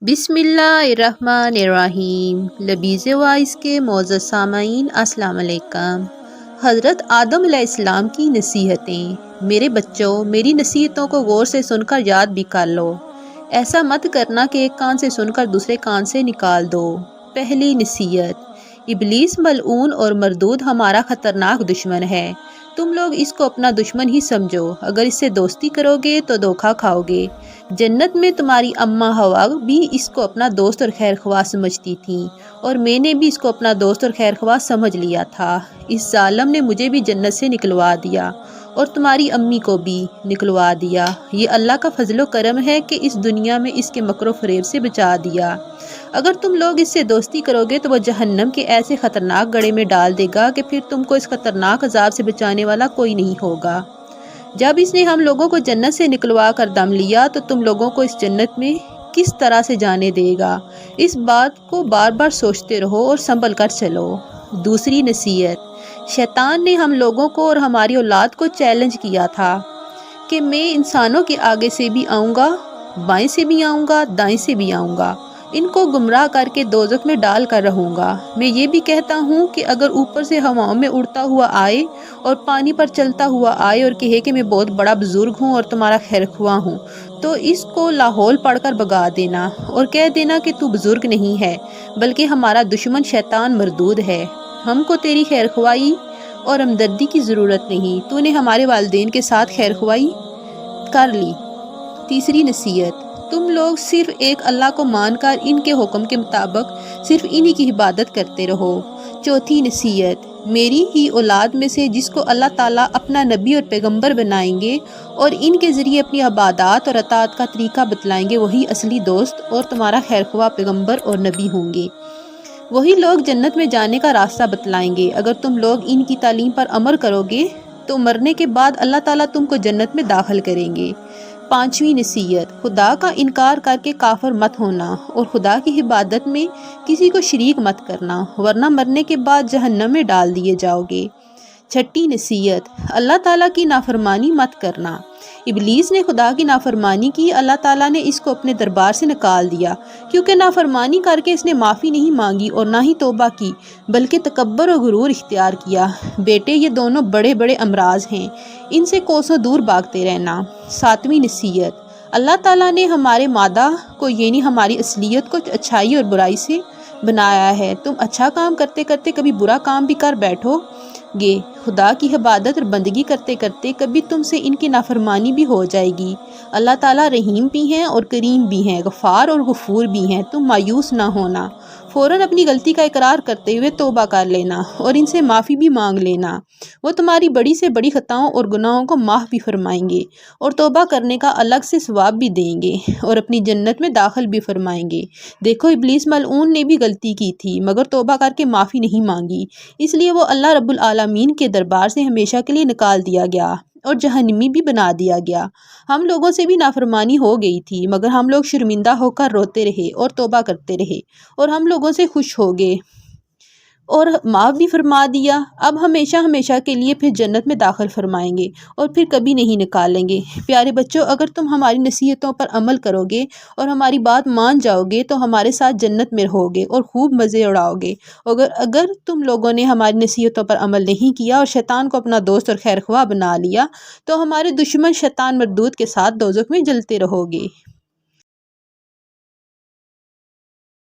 بسم اللہ الرحمن الرحیم۔ لبیز وائس کے معزز سامعین السلام علیکم۔ حضرت آدم علیہ السلام کی نصیحتیں۔ میرے بچوں، میری نصیحتوں کو غور سے سن کر یاد بھی کر لو۔ ایسا مت کرنا کہ ایک کان سے سن کر دوسرے کان سے نکال دو۔ پہلی نصیحت، ابلیس ملعون اور مردود ہمارا خطرناک دشمن ہے۔ تم لوگ اس کو اپنا دشمن ہی سمجھو۔ اگر اس سے دوستی کرو گے تو دھوکہ کھاؤ گے۔ جنت میں تمہاری اماں ہوا بھی اس کو اپنا دوست اور خیر خواہ سمجھتی تھیں، اور میں نے بھی اس کو اپنا دوست اور خیر خواہ سمجھ لیا تھا۔ اس ظالم نے مجھے بھی جنت سے نکلوا دیا اور تمہاری امی کو بھی نکلوا دیا۔ یہ اللہ کا فضل و کرم ہے کہ اس دنیا میں اس کے مکر و فریب سے بچا دیا۔ اگر تم لوگ اس سے دوستی کرو گے تو وہ جہنم کے ایسے خطرناک گڑھے میں ڈال دے گا کہ پھر تم کو اس خطرناک عذاب سے بچانے والا کوئی نہیں ہوگا۔ جب اس نے ہم لوگوں کو جنت سے نکلوا کر دم لیا تو تم لوگوں کو اس جنت میں کس طرح سے جانے دے گا؟ اس بات کو بار بار سوچتے رہو اور سنبھل کر چلو۔ دوسری نصیحت، شیطان نے ہم لوگوں کو اور ہماری اولاد کو چیلنج کیا تھا کہ میں انسانوں کے آگے سے بھی آؤں گا، بائیں سے بھی آؤں گا، دائیں سے بھی آؤں گا، ان کو گمراہ کر کے دوزخ میں ڈال کر رہوں گا۔ میں یہ بھی کہتا ہوں کہ اگر اوپر سے ہواؤں میں اڑتا ہوا آئے اور پانی پر چلتا ہوا آئے اور کہے کہ میں بہت بڑا بزرگ ہوں اور تمہارا خیر خواہ ہوں، تو اس کو لاحول پڑھ کر بگا دینا اور کہہ دینا کہ تو بزرگ نہیں ہے بلکہ ہمارا دشمن شیطان مردود ہے۔ ہم کو تیری خیر خواہی اور ہمدردی کی ضرورت نہیں، تو نے ہمارے والدین کے ساتھ خیر خواہی کر لی۔ تیسری نصیحت، تم لوگ صرف ایک اللہ کو مان کر ان کے حکم کے مطابق صرف انہی کی عبادت کرتے رہو۔ چوتھی نصیحت، میری ہی اولاد میں سے جس کو اللہ تعالیٰ اپنا نبی اور پیغمبر بنائیں گے اور ان کے ذریعے اپنی عبادات اور اطاعت کا طریقہ بتلائیں گے، وہی اصلی دوست اور تمہارا خیر خواہ پیغمبر اور نبی ہوں گے۔ وہی لوگ جنت میں جانے کا راستہ بتلائیں گے۔ اگر تم لوگ ان کی تعلیم پر عمل کرو گے تو مرنے کے بعد اللہ تعالیٰ تم کو جنت میں داخل کریں گے۔ پانچویں نصیحت، خدا کا انکار کر کے کافر مت ہونا اور خدا کی عبادت میں کسی کو شریک مت کرنا، ورنہ مرنے کے بعد جہنم میں ڈال دیے جاؤ گے۔ چھٹی نصیحت، اللہ تعالیٰ کی نافرمانی مت کرنا۔ ابلیس نے خدا کی نافرمانی کی، اللہ تعالیٰ نے اس کو اپنے دربار سے نکال دیا، کیونکہ نافرمانی کر کے اس نے معافی نہیں مانگی اور نہ ہی توبہ کی، بلکہ تکبر اور غرور اختیار کیا۔ بیٹے، یہ دونوں بڑے بڑے امراض ہیں، ان سے کوسوں دور بھاگتے رہنا۔ ساتویں نصیحت، اللہ تعالیٰ نے ہمارے مادہ کو یعنی ہماری اصلیت کو اچھائی اور برائی سے بنایا ہے۔ تم اچھا کام کرتے کرتے کبھی برا کام بھی کر بیٹھو گے۔ خدا کی عبادت اور بندگی کرتے کرتے کبھی تم سے ان کی نافرمانی بھی ہو جائے گی۔ اللہ تعالیٰ رحیم بھی ہیں اور کریم بھی ہیں، غفار اور غفور بھی ہیں۔ تم مایوس نہ ہونا، فوراً اپنی غلطی کا اقرار کرتے ہوئے توبہ کر لینا اور ان سے معافی بھی مانگ لینا۔ وہ تمہاری بڑی سے بڑی خطاؤں اور گناہوں کو معاف بھی فرمائیں گے اور توبہ کرنے کا الگ سے ثواب بھی دیں گے اور اپنی جنت میں داخل بھی فرمائیں گے۔ دیکھو، ابلیس ملعون نے بھی غلطی کی تھی مگر توبہ کر کے معافی نہیں مانگی، اس لیے وہ اللہ رب العالمین کے دربار سے ہمیشہ کے لیے نکال دیا گیا اور جہنمی بھی بنا دیا گیا۔ ہم لوگوں سے بھی نافرمانی ہو گئی تھی مگر ہم لوگ شرمندہ ہو کر روتے رہے اور توبہ کرتے رہے اور ہم لوگوں سے خوش ہو گئے اور معاف بھی فرما دیا۔ اب ہمیشہ ہمیشہ کے لیے پھر جنت میں داخل فرمائیں گے اور پھر کبھی نہیں نکالیں گے۔ پیارے بچوں، اگر تم ہماری نصیحتوں پر عمل کرو گے اور ہماری بات مان جاؤ گے تو ہمارے ساتھ جنت میں رہو گے اور خوب مزے اڑاؤ گے۔ اگر تم لوگوں نے ہماری نصیحتوں پر عمل نہیں کیا اور شیطان کو اپنا دوست اور خیر خواہ بنا لیا تو ہمارے دشمن شیطان مردود کے ساتھ دوزخ میں جلتے رہو گے۔